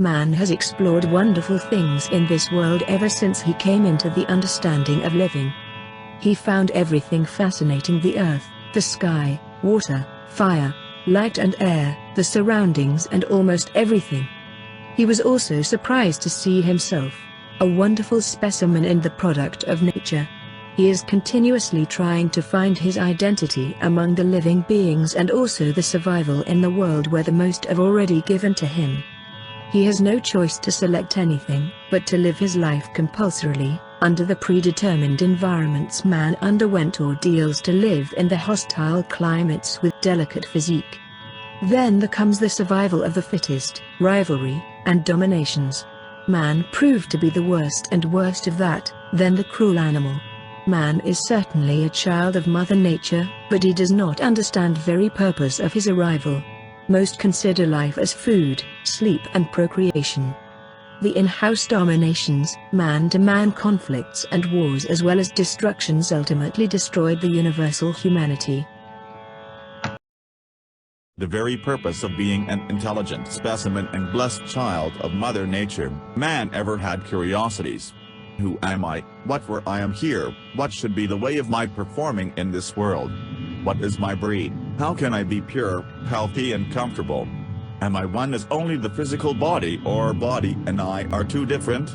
Man has explored wonderful things in this world ever since he came into the understanding of living. He found everything fascinating: the earth, the sky, water, fire, light and air, the surroundings, and almost everything. He was also surprised to see himself, a wonderful specimen and the product of nature. He is continuously trying to find his identity among the living beings and also the survival in the world where the most have already given to him. He has no choice to select anything, but to live his life compulsorily, under the predetermined environments. Man underwent ordeals to live in the hostile climates with delicate physique. Then there comes the survival of the fittest, rivalry, and dominations. Man proved to be the worst and worst of that, then the cruel animal. Man is certainly a child of Mother Nature, but he does not understand the very purpose of his arrival. Most consider life as food, sleep and procreation. The in-house dominations, man-to-man conflicts and wars as well as destructions ultimately destroyed the universal humanity. The very purpose of being an intelligent specimen and blessed child of Mother Nature, man ever had curiosities. Who am I? What for I am here? What should be the way of my performing in this world? What is my breed? How can I be pure, healthy and comfortable? Am I one as only the physical body, or body and I are two different?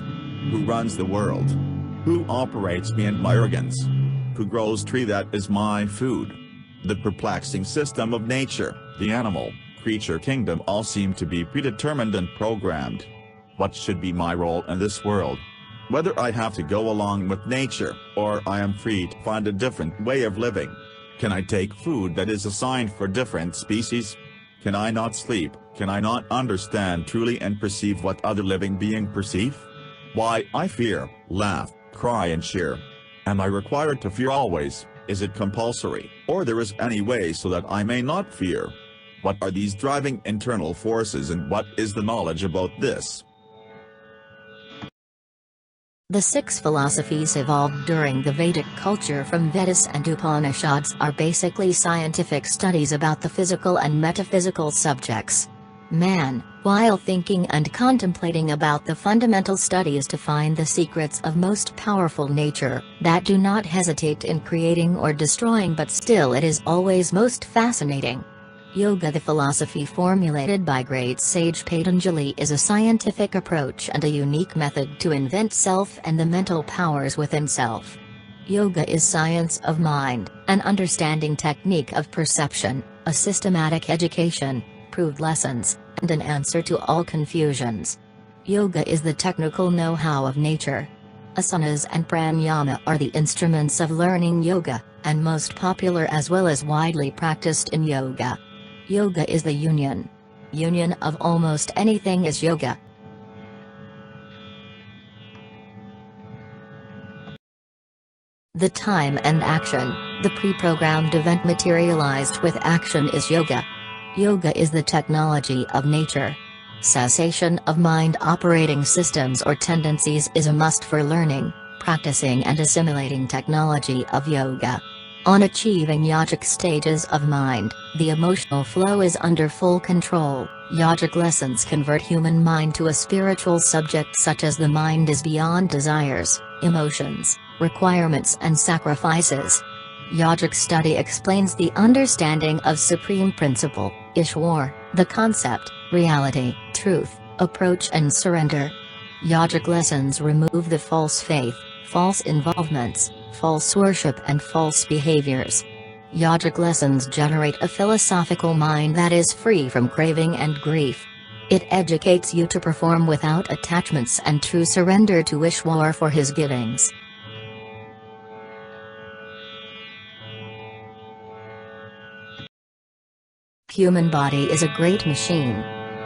Who runs the world? Who operates me and my organs? Who grows tree that is my food? The perplexing system of nature, the animal, creature kingdom all seem to be predetermined and programmed. What should be my role in this world? Whether I have to go along with nature, or I am free to find a different way of living. Can I take food that is assigned for different species? Can I not sleep? Can I not understand truly and perceive what other living being perceive? Why I fear, laugh, cry and cheer. Am I required to fear always? Is it compulsory, or there is any way so that I may not fear? What are these driving internal forces and what is the knowledge about this? The 6 philosophies evolved during the Vedic culture from Vedas and Upanishads are basically scientific studies about the physical and metaphysical subjects. Man, while thinking and contemplating about the fundamental studies to find the secrets of most powerful nature, that do not hesitate in creating or destroying, but still it is always most fascinating. Yoga, the philosophy formulated by great sage Patanjali, is a scientific approach and a unique method to invent self and the mental powers within self. Yoga is science of mind, an understanding technique of perception, a systematic education, proved lessons, and an answer to all confusions. Yoga is the technical know-how of nature. Asanas and pranayama are the instruments of learning yoga, and most popular as well as widely practiced in yoga. Yoga is the union of almost anything is yoga. The time and action, the pre-programmed event materialized with action is yoga. Yoga is the technology of nature. Cessation of mind operating systems or tendencies is a must for learning, practicing and assimilating technology of yoga. On achieving yogic stages of mind, the emotional flow is under full control. Yogic lessons convert human mind to a spiritual subject, such as the mind is beyond desires, emotions, requirements and sacrifices. Yogic study explains the understanding of supreme principle, Ishwar, the concept, reality, truth, approach and surrender. Yogic lessons remove the false faith, false involvements, false worship and false behaviors. Yogic lessons generate a philosophical mind that is free from craving and grief. It educates you to perform without attachments and true surrender to Ishwar for his givings. Human body is a great machine.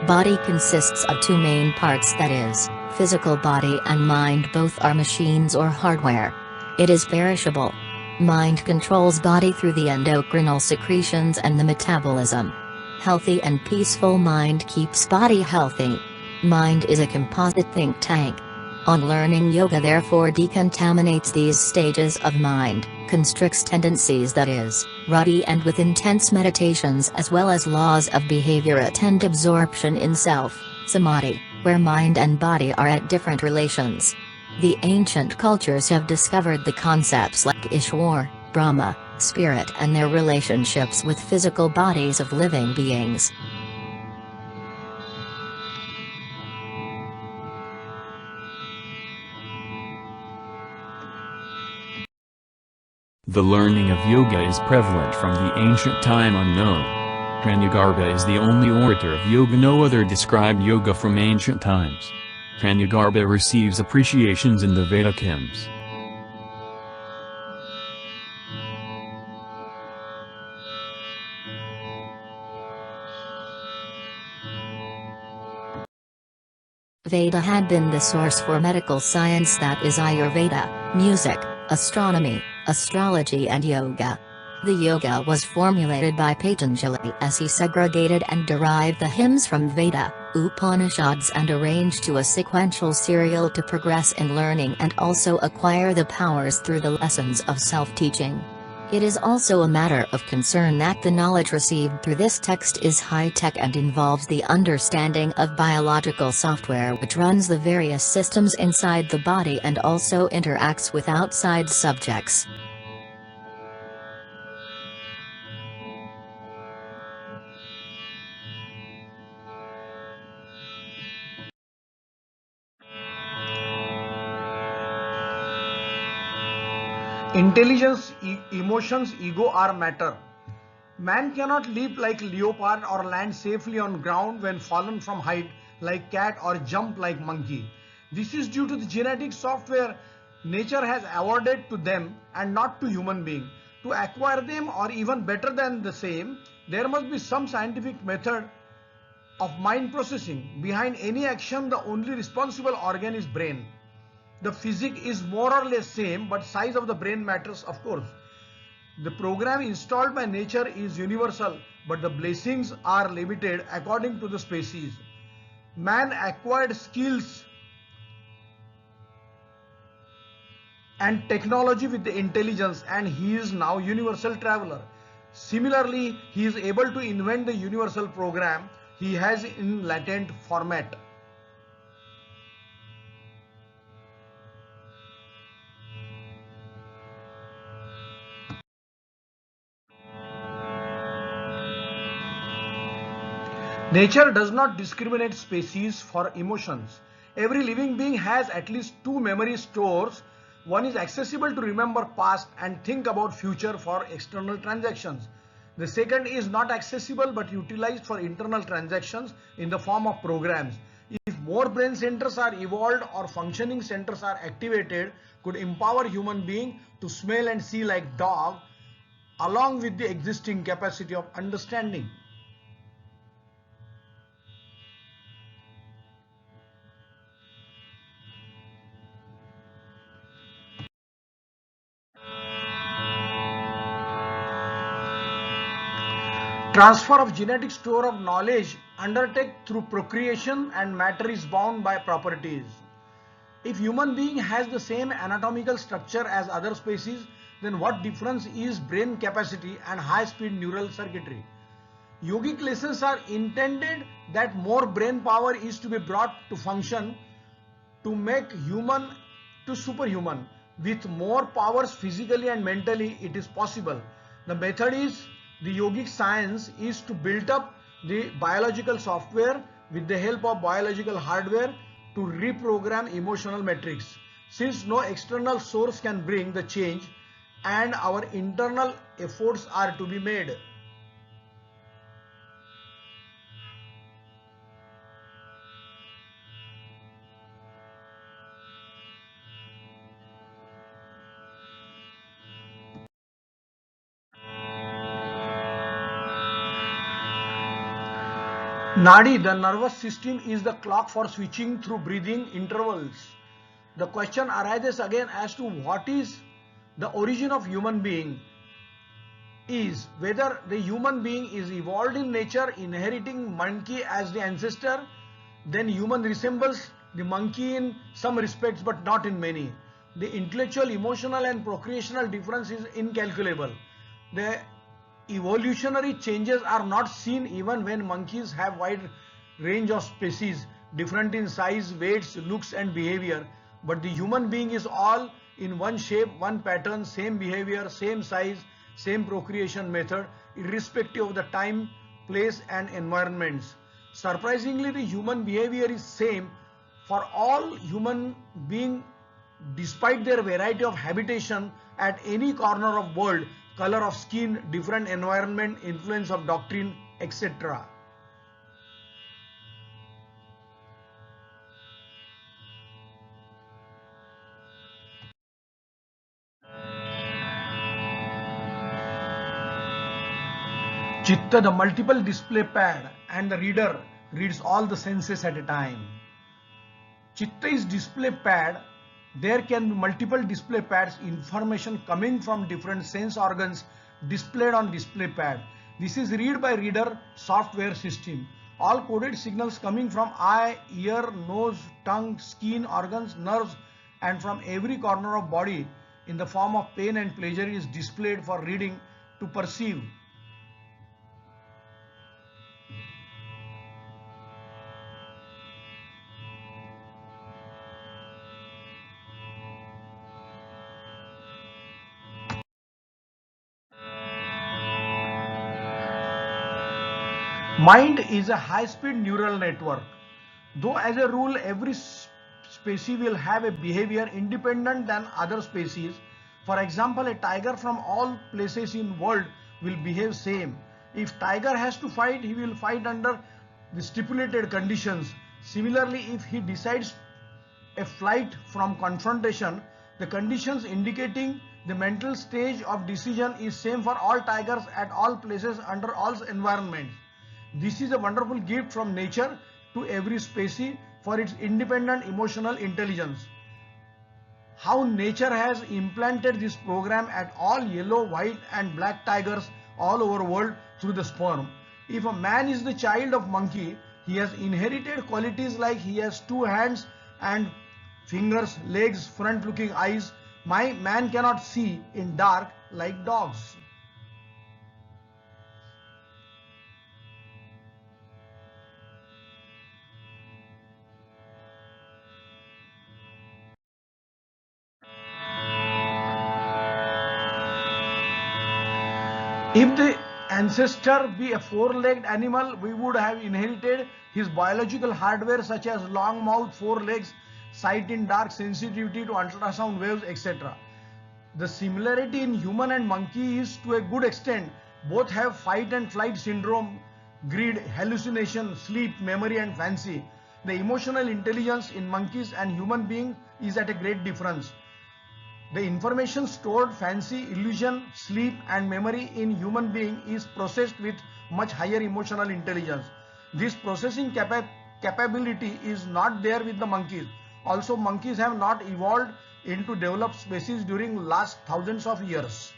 Body consists of 2 main parts, that is, physical body and mind. Both are machines or hardware. It is perishable. Mind controls body through the endocrinal secretions and the metabolism. Healthy and peaceful mind keeps body healthy. Mind is a composite think tank. On learning yoga therefore decontaminates these stages of mind, constricts tendencies, that is, ruddy and with intense meditations as well as laws of behavior attend absorption in self, samadhi, where mind and body are at different relations. The ancient cultures have discovered the concepts like Ishwar, Brahma, spirit and their relationships with physical bodies of living beings. The learning of yoga is prevalent from the ancient time unknown. Pranyagarbha is the only orator of yoga. No other described yoga from ancient times. Pranyagarbha receives appreciations in the Vedic hymns. Veda had been the source for medical science, that is Ayurveda, music, astronomy, astrology and yoga. The yoga was formulated by Patanjali as he segregated and derived the hymns from Veda, Upanishads and arranged to a sequential serial to progress in learning and also acquire the powers through the lessons of self-teaching. It is also a matter of concern that the knowledge received through this text is high-tech and involves the understanding of biological software which runs the various systems inside the body and also interacts with outside subjects. Intelligence, emotions, ego are matter. Man cannot leap like leopard or land safely on ground when fallen from height like cat or jump like monkey. This is due to the genetic software nature has awarded to them and not to human being. To acquire them or even better than the same, there must be some scientific method of mind processing. Behind any action, the only responsible organ is brain. The physics is more or less same, but size of the brain matters, of course. The program installed by nature is universal, but the blessings are limited according to the species. Man acquired skills and technology with the intelligence, and he is now universal traveler. Similarly, he is able to invent the universal program he has in latent format. Nature does not discriminate species for emotions. Every living being has at least two memory stores. One is accessible to remember past and think about future for external transactions. The second is not accessible but utilized for internal transactions in the form of programs. If more brain centers are evolved or functioning centers are activated, could empower human being to smell and see like dog, along with the existing capacity of understanding. Transfer of genetic store of knowledge undertaken through procreation and matter is bound by properties. If human being has the same anatomical structure as other species, then what difference is brain capacity and high-speed neural circuitry? Yogic lessons are intended that more brain power is to be brought to function to make human to superhuman. With more powers physically and mentally, it is possible. The method is the yogic science is to build up the biological software with the help of biological hardware to reprogram emotional metrics. Since no external source can bring the change and our internal efforts are to be made. Nadi, the nervous system, is the clock for switching through breathing intervals. The question arises again as to what is the origin of human being, is whether the human being is evolved in nature inheriting monkey as the ancestor, then human resembles the monkey in some respects but not in many. The intellectual, emotional and procreational difference is incalculable. The evolutionary changes are not seen even when monkeys have wide range of species. different in size, weights, looks and behavior, but the human being is all in one shape, one pattern, same behavior, same size, same procreation method, irrespective of the time, place and environments. Surprisingly, the human behavior is same for all human being despite their variety of habitation at any corner of world, color of skin, different environment, influence of doctrine, etc. Chitta, the multiple display pad, and the reader reads all the senses at a time. Chitta is display pad. There can be multiple display pads, information coming from different sense organs displayed on display pad. This is read by reader software system. All coded signals coming from eye, ear, nose, tongue, skin, organs, nerves and from every corner of body in the form of pain and pleasure is displayed for reading to perceive. Mind is a high-speed neural network. Though as a rule every species will have a behavior independent than other species. For example, a tiger from all places in world will behave same. If tiger has to fight, he will fight under the stipulated conditions. Similarly, if he decides a flight from confrontation, the conditions indicating the mental stage of decision is same for all tigers at all places under all environments. This is a wonderful gift from nature to every species for its independent emotional intelligence. How nature has implanted this program at all yellow, white and black tigers all over world through the sperm. If a man is the child of monkey, he has inherited qualities like he has 2 hands and fingers, legs, front looking eyes. My man cannot see in dark like dogs. If the ancestor be a 4-legged animal, we would have inherited his biological hardware such as long mouth, 4 legs, sight in dark, sensitivity to ultrasound waves, etc. The similarity in human and monkey is to a good extent. Both have fight and flight syndrome, greed, hallucination, sleep, memory and fancy. The emotional intelligence in monkeys and human beings is at a great difference. The information stored, fancy, illusion, sleep and memory in human being is processed with much higher emotional intelligence. This processing capability is not there with the monkeys. Also, monkeys have not evolved into developed species during last thousands of years.